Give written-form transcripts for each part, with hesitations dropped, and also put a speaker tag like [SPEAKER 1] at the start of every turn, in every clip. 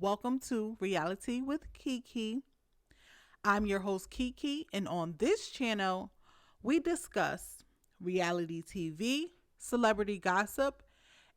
[SPEAKER 1] Welcome to Reality with Kiki. I'm your host, Kiki, and on this channel, we discuss reality TV, celebrity gossip,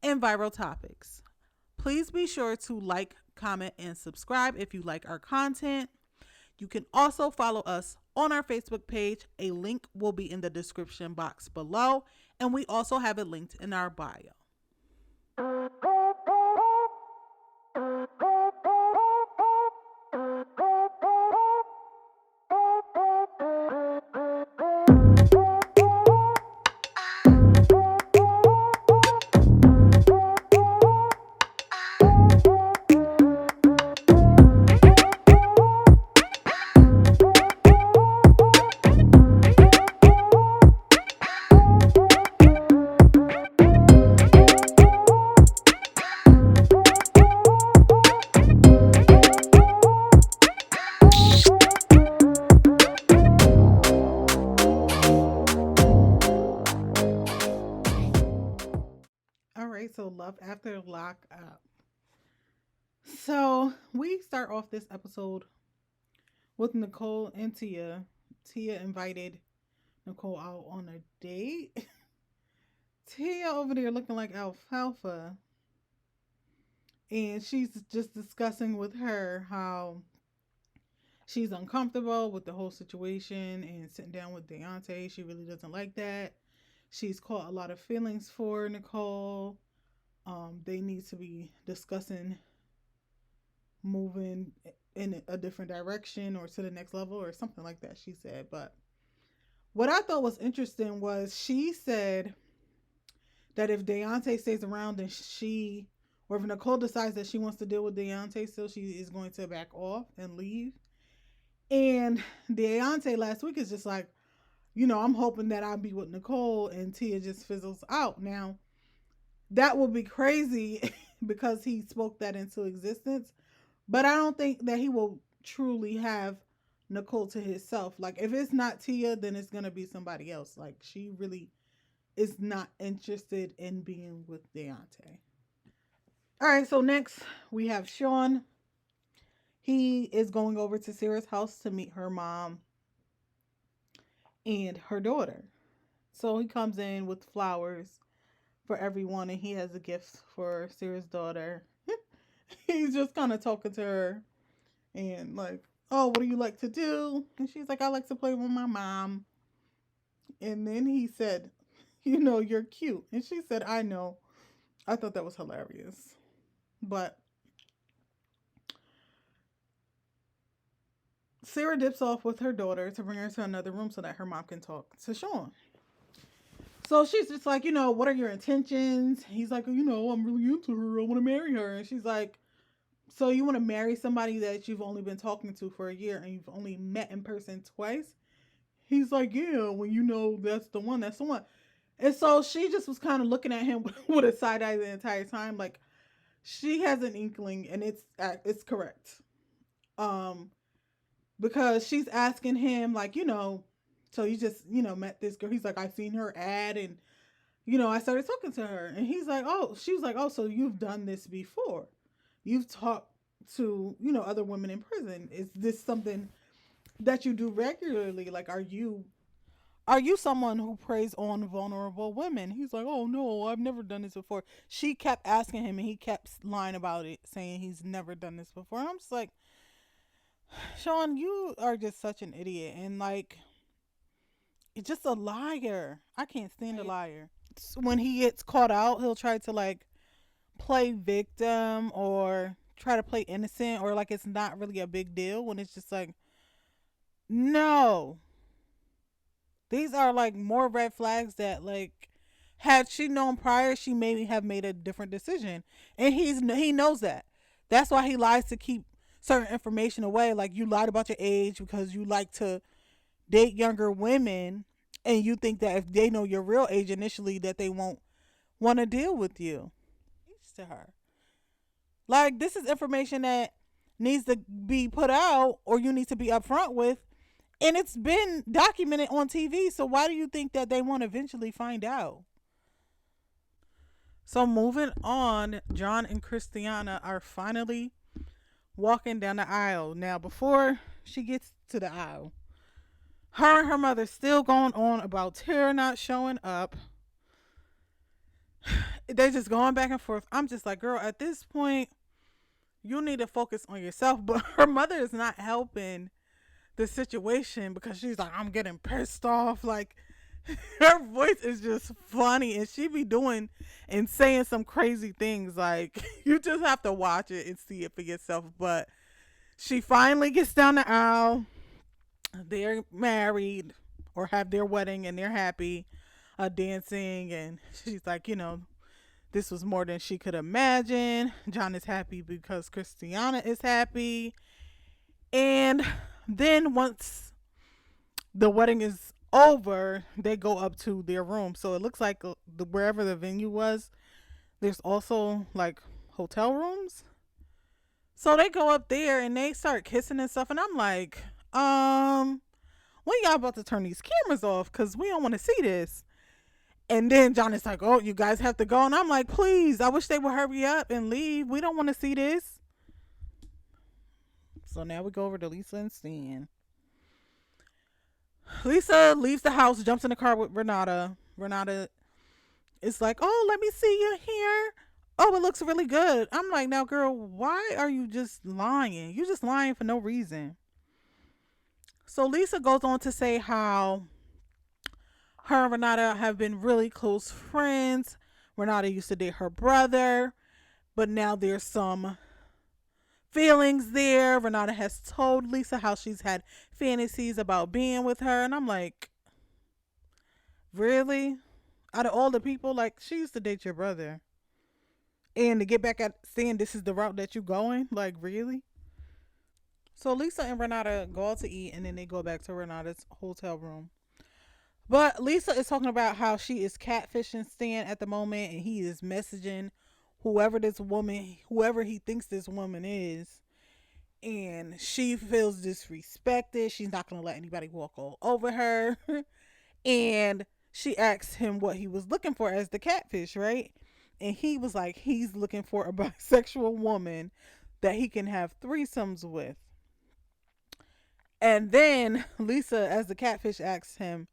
[SPEAKER 1] and viral topics. Please be sure to like, comment, and subscribe if you like our content. You can also follow us on our Facebook page. A link will be in the description box below, and we also have it linked in our bio. All right, so love after lockup. So we start off this episode with Nicole and Tia. Tia invited Nicole out on a date. Tia over there looking like alfalfa. And she's just discussing with her how she's uncomfortable with the whole situation and sitting down with Deontay. She really doesn't like that. She's caught a lot of feelings for Nicole. They need to be discussing moving in a different direction or to the next level or something like that, she said. But what I thought was interesting was she said that if Deontay stays around and or if Nicole decides that she wants to deal with Deontay still, she is going to back off and leave. And Deontay last week is just like, I'm hoping that I'll be with Nicole and Tia just fizzles out. Now, that would be crazy because he spoke that into existence. But I don't think that he will truly have Nicole to himself. Like, if it's not Tia, then it's going to be somebody else. Like, she really is not interested in being with Deontay. All right, so next we have Sean. He is going over to Sarah's house to meet her mom and her daughter. So he comes in with flowers for everyone, and he has a gift for Sarah's daughter. He's just kind of talking to her and like, oh, what do you like to do? And she's like, I like to play with my mom. And then he said, you're cute. And she said, I know. I thought that was hilarious. But Sarah dips off with her daughter to bring her to another room so that her mom can talk to Sean. So she's just like, what are your intentions? He's like, I'm really into her. I want to marry her. And she's like, so you want to marry somebody that you've only been talking to for a year and you've only met in person twice? He's like, yeah, when that's the one, that's the one. And so she just was kind of looking at him with a side eye the entire time. Like, she has an inkling, and it's correct. Because she's asking him, like, so you just, met this girl. He's like, I've seen her ad, and, I started talking to her. And he's like, oh, she was like, oh, so you've done this before. You've talked to, other women in prison. Is this something that you do regularly? Like, are you someone who preys on vulnerable women? He's like, oh no, I've never done this before. She kept asking him and he kept lying about it, saying he's never done this before. And I'm just like, Sean, you are just such an idiot. And like, it's just a liar. I can't stand a liar. When he gets caught out, he'll try to like play victim or try to play innocent or like it's not really a big deal when it's just like, no. These are like more red flags that like had she known prior, she may have made a different decision. And he knows that. That's why he lies to keep certain information away. Like, you lied about your age because you like to date younger women, and you think that if they know your real age initially that they won't want to deal with you. To her. Like, this is information that needs to be put out or you need to be upfront with. And it's been documented on TV. So why do you think that they want to eventually find out? So moving on, John and Christiana are finally walking down the aisle. Now, before she gets to the aisle, her and her mother still going on about Tara not showing up. They just going back and forth. I'm just like, girl, at this point, you need to focus on yourself. But her mother is not helping the situation because she's like, I'm getting pissed off. Like, her voice is just funny and she be doing and saying some crazy things. Like, you just have to watch it and see it for yourself. But she finally gets down the aisle. They're married or have their wedding and they're happy, dancing. And she's like, this was more than she could imagine. John is happy because Christiana is happy. And then once the wedding is over, they go up to their room. So it looks like wherever the venue was, there's also like hotel rooms. So they go up there and they start kissing and stuff. And I'm like, when y'all about to turn these cameras off? Because we don't want to see this. And then John is like, oh, you guys have to go. And I'm like, please, I wish they would hurry up and leave. We don't want to see this. So now we go over to Lisa and Stan. Lisa leaves the house, jumps in the car with Renata. Renata is like, oh, let me see your hair. Oh, it looks really good. I'm like, now, girl, why are you just lying? You're just lying for no reason. So Lisa goes on to say how her and Renata have been really close friends. Renata used to date her brother, but now there's some feelings there. Renata has told Lisa how she's had fantasies about being with her, and I'm like, really? Out of all the people, like, she used to date your brother. And to get back at saying this is the route that you're going, like, really? So Lisa and Renata go out to eat and then they go back to Renata's hotel room. But Lisa is talking about how she is catfishing Stan at the moment and he is messaging whoever he thinks this woman is. And she feels disrespected. She's not going to let anybody walk all over her. And she asked him what he was looking for as the catfish, right? And he was like, he's looking for a bisexual woman that he can have threesomes with. And then Lisa, as the catfish, asks him,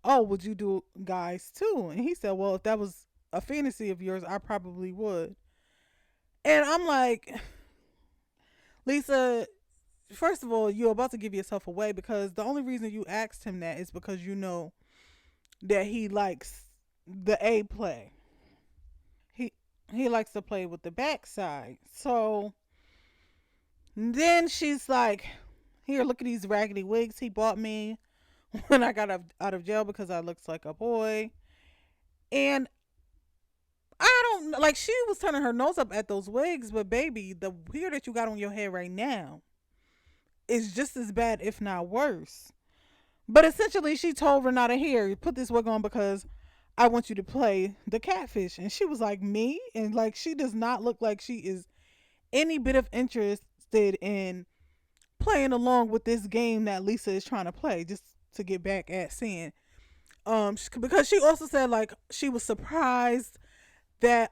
[SPEAKER 1] oh, would you do guys too? And he said, well, if that was a fantasy of yours, I probably would. And I'm like, Lisa, first of all, you're about to give yourself away because the only reason you asked him that is because you know that he likes the A play. He he likes to play with the backside. So then she's like, here, look at these raggedy wigs he bought me when I got out of jail because I looked like a boy. And I don't like she was turning her nose up at those wigs, but baby, the hair that you got on your head right now is just as bad, if not worse. But essentially, she told Renata, here, put this wig on because I want you to play the catfish. And she was like, me? And like, she does not look like she is any bit of interested in playing along with this game that Lisa is trying to play, just to get back at saying. Because she also said, like, she was surprised that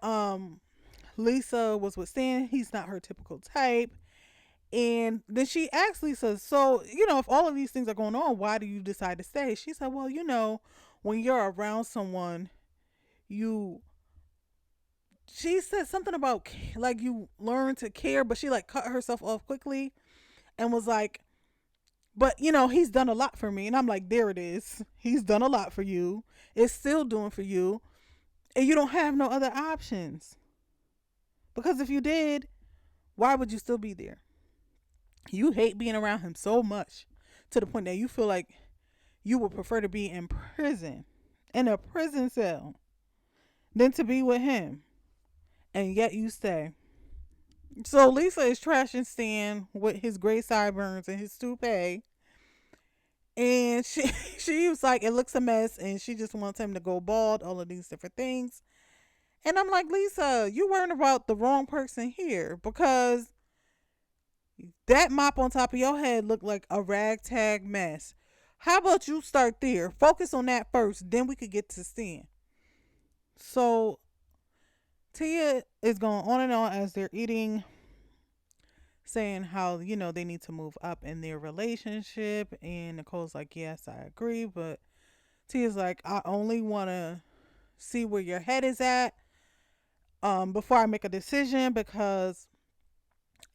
[SPEAKER 1] Lisa was with Stan. He's not her typical type. And then she asked Lisa, so, if all of these things are going on, why do you decide to stay? She said, well, when you're around someone, you, she said something about, like, you learn to care, but she, like, cut herself off quickly and was like, but, he's done a lot for me. And I'm like, there it is. He's done a lot for you. It's still doing for you. And you don't have no other options. Because if you did, why would you still be there? You hate being around him so much to the point that you feel like you would prefer to be in prison, in a prison cell, than to be with him. And yet you stay. So Lisa is trashing Stan with his gray sideburns and his toupee. And she was like, it looks a mess and she just wants him to go bald, all of these different things. And I'm like, Lisa, you worrying about the wrong person here because that mop on top of your head looked like a ragtag mess. How about you start there? Focus on that first, then we could get to Stan. So Tia is going on and on as they're eating saying how, they need to move up in their relationship. And Nicole's like, yes, I agree. But Tia's like, I only want to see where your head is at before I make a decision, because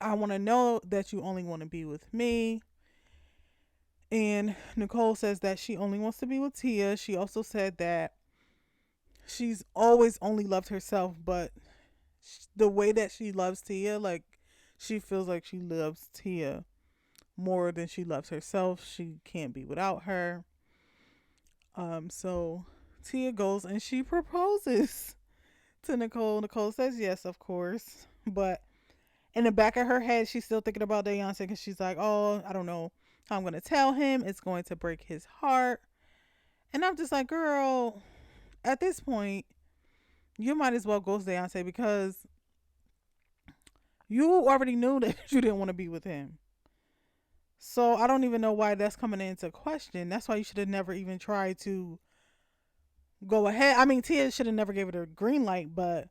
[SPEAKER 1] I want to know that you only want to be with me. And Nicole says that she only wants to be with Tia. She also said that she's always only loved herself, but the way that she loves Tia, like, she feels like she loves Tia more than she loves herself. She can't be without her. So Tia goes and she proposes to Nicole. Nicole says yes, of course, but in the back of her head, she's still thinking about Deontay, because she's like, oh, I don't know how I'm gonna tell him. It's going to break his heart. And I'm just like, girl, at this point, you might as well ghost Deontay, because you already knew that you didn't want to be with him. So I don't even know why that's coming into question. That's why you should have never even tried to go ahead. I mean, Tia should have never gave it a green light, but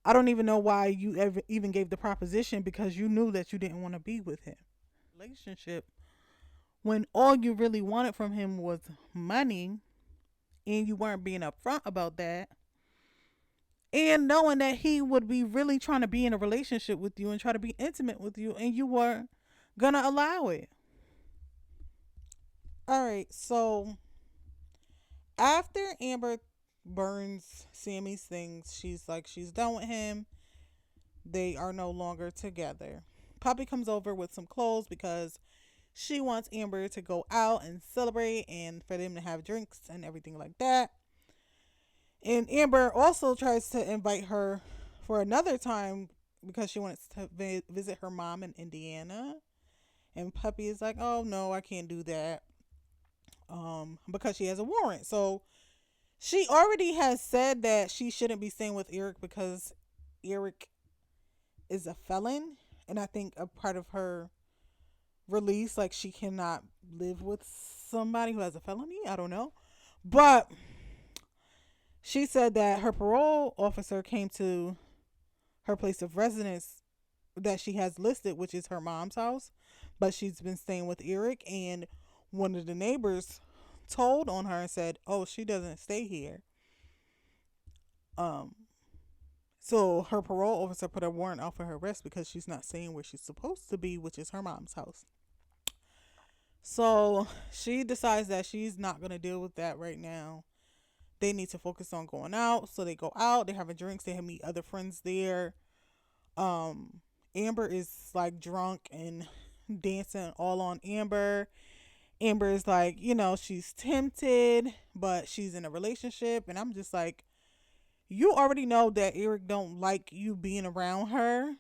[SPEAKER 1] I don't even know why you ever even gave the proposition, because you knew that you didn't want to be with him. Relationship, when all you really wanted from him was money, and you weren't being upfront about that, and knowing that he would be really trying to be in a relationship with you and try to be intimate with you, and you were gonna allow it. All right, so after Amber burns Sammy's things, she's like, she's done with him. They are no longer together. Poppy comes over with some clothes because she wants Amber to go out and celebrate and for them to have drinks and everything like that. And Amber also tries to invite her for another time because she wants to visit her mom in Indiana. And Puppy is like, oh no, I can't do that. Because she has a warrant. So she already has said that she shouldn't be staying with Eric because Eric is a felon. And I think a part of her release, like, she cannot live with somebody who has a felony. I don't know. But she said that her parole officer came to her place of residence that she has listed, which is her mom's house, but she's been staying with Eric. And one of the neighbors told on her and said, oh, she doesn't stay here. Um, so her parole officer put a warrant out for her arrest because she's not staying where she's supposed to be, which is her mom's house. So she decides that she's not going to deal with that right now. They need to focus on going out. So they go out, they're having drinks, they meet other friends there. Um, Amber is like drunk and dancing all on Amber. Amber is like, she's tempted, but she's in a relationship. And I'm just like, you already know that Eric don't like you being around her.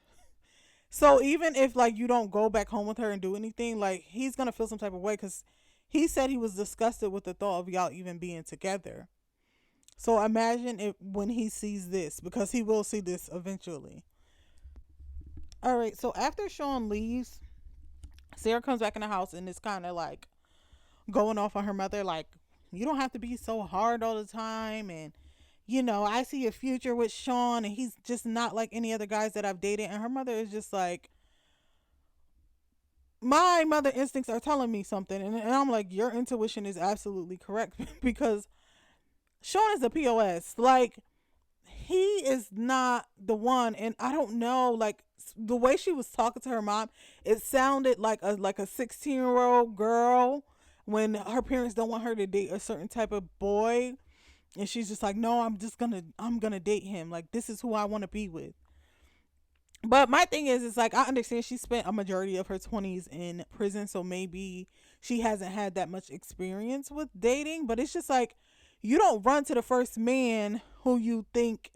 [SPEAKER 1] So even if, like, you don't go back home with her and do anything, like, he's going to feel some type of way because he said he was disgusted with the thought of y'all even being together. So imagine if when he sees this, because he will see this eventually. All right, so after Sean leaves, Sarah comes back in the house and is kind of like going off on her mother, like, you don't have to be so hard all the time. And, I see a future with Sean and he's just not like any other guys that I've dated. And her mother is just like, my mother instincts are telling me something. And I'm like, your intuition is absolutely correct because Sean is a POS. Like, he is not the one. And I don't know, like, the way she was talking to her mom, it sounded like a 16-year-old girl when her parents don't want her to date a certain type of boy, and she's just like, no, I'm gonna date him, like, this is who I want to be with. But my thing is, it's like, I understand she spent a majority of her 20s in prison, so maybe she hasn't had that much experience with dating, but it's just like, you don't run to the first man who you think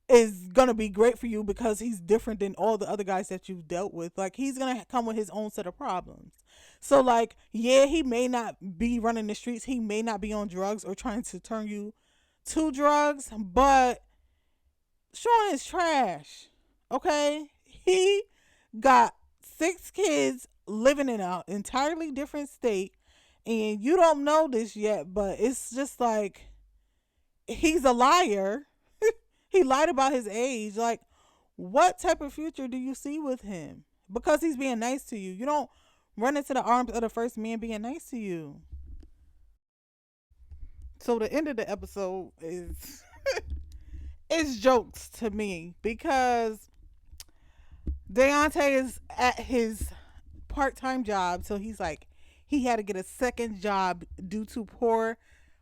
[SPEAKER 1] is gonna be great for you because he's different than all the other guys that you've dealt with. Like, he's gonna come with his own set of problems. So, like, yeah, he may not be running the streets, he may not be on drugs or trying to turn you to drugs, but Sean is trash. Okay? He got 6 kids living in an entirely different state, and you don't know this yet, but it's just like, he's a liar. He lied about his age. Like, what type of future do you see with him? because he's being nice to you. You don't run into the arms of the first man being nice to you. So the end of the episode is jokes to me because Deontay is at his part-time job, so he's like he had to get a second job due to poor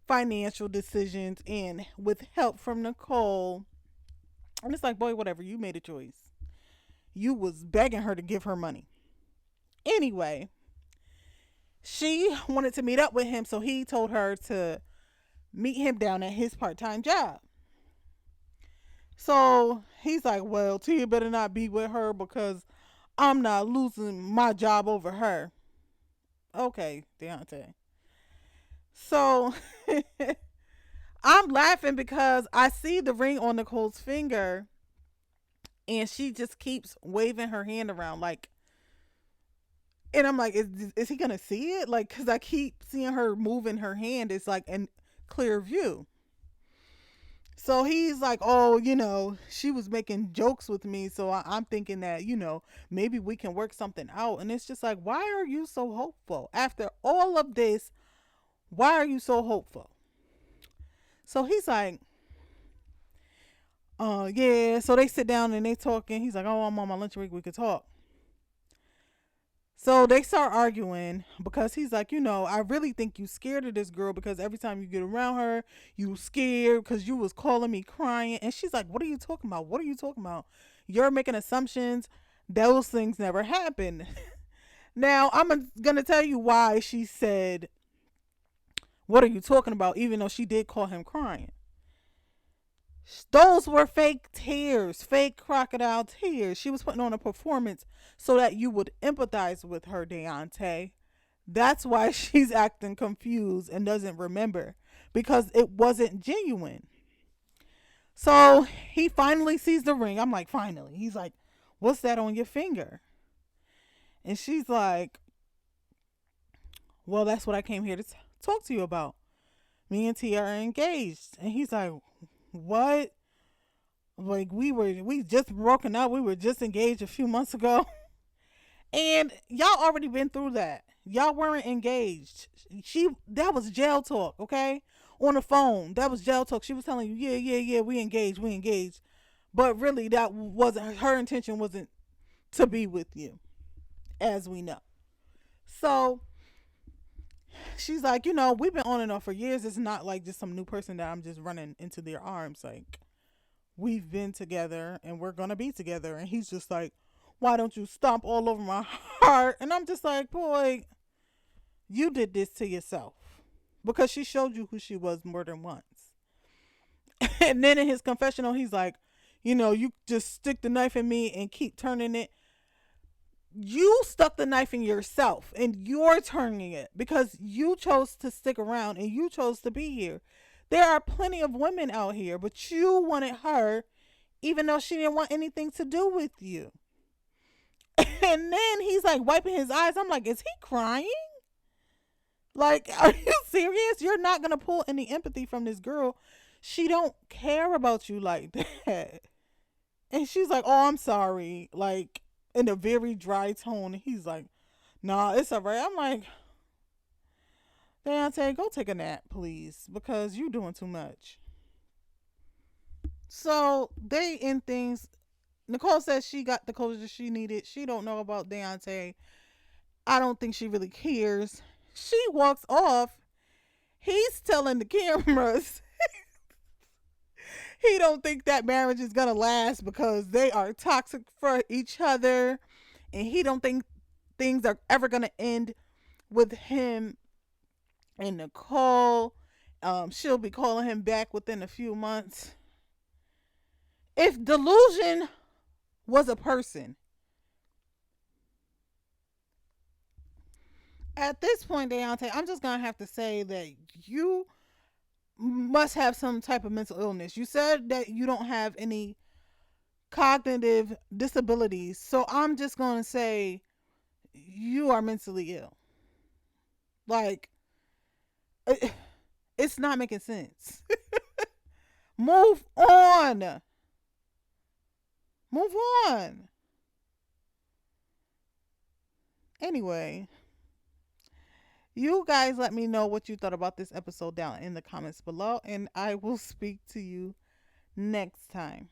[SPEAKER 1] financial decisions and with help from Nicole. And it's like, boy, whatever, you made a choice. You was begging her to give her money. Anyway, she wanted to meet up with him, so he told her to meet him down at his part-time job. So he's like, well, Tia better not be with her because I'm not losing my job over her. Okay, Deontay. So I'm laughing because I see the ring on Nicole's finger and she just keeps waving her hand around like, and I'm like, is he gonna see it? Like, cause I keep seeing her moving her hand. It's like in clear view. So he's like, oh, she was making jokes with me. So I'm thinking that, maybe we can work something out. And it's just like, why are you so hopeful? After all of this, why are you so hopeful? So he's like, yeah. So they sit down and they talk. And he's like, oh, I'm on my lunch break. We could talk. So they start arguing because he's like, I really think you scared of this girl because every time you get around her, you scared because you was calling me crying. And she's like, what are you talking about? What are you talking about? You're making assumptions. Those things never happened. Now, I'm going to tell you why she said, what are you talking about? Even though she did call him crying. Those were fake tears, fake crocodile tears. She was putting on a performance so that you would empathize with her, Deontay. That's why she's acting confused and doesn't remember because it wasn't genuine. So he finally sees the ring. I'm like, finally. He's like, what's that on your finger? And she's like, well, that's what I came here to talk to you about. Me and Tia are engaged. And he's like, what? Like we just broken up. We were just engaged a few months ago. And y'all already been through that. Y'all weren't engaged. That was jail talk, okay? On the phone. That was jail talk. She was telling you, yeah, we engaged, we engaged. But really that wasn't her intention wasn't to be with you, as we know. So she's like, we've been on and off for years. It's not like just some new person that I'm just running into their arms. Like, we've been together and we're gonna be together. And he's just like, why don't you stomp all over my heart? And I'm just like, boy, you did this to yourself because she showed you who she was more than once. And then in his confessional, he's like, you just stick the knife in me and keep turning it. You stuck the knife in yourself and you're turning it because you chose to stick around and you chose to be here. There are plenty of women out here, but you wanted her even though she didn't want anything to do with you. And then he's like wiping his eyes. I'm like, is he crying? Like, are you serious? You're not going to pull any empathy from this girl. She don't care about you like that. And she's like, oh, I'm sorry. Like, in a very dry tone. He's like, nah, it's all right. I'm like, Deontay, go take a nap, please, because you're doing too much. So they end things. Nicole says she got the closure she needed. She don't know about Deontay. I don't think she really cares. She walks off. He's telling the cameras he don't think that marriage is gonna last because they are toxic for each other, and he don't think things are ever gonna end with him and Nicole. She'll be calling him back within a few months. If delusion was a person, at this point, Deontay, I'm just gonna have to say that you must have some type of mental illness. You said that you don't have any cognitive disabilities, so I'm just gonna say you are mentally ill. Like, it's not making sense. Move on. Move on. Anyway, you guys let me know what you thought about this episode down in the comments below, and I will speak to you next time.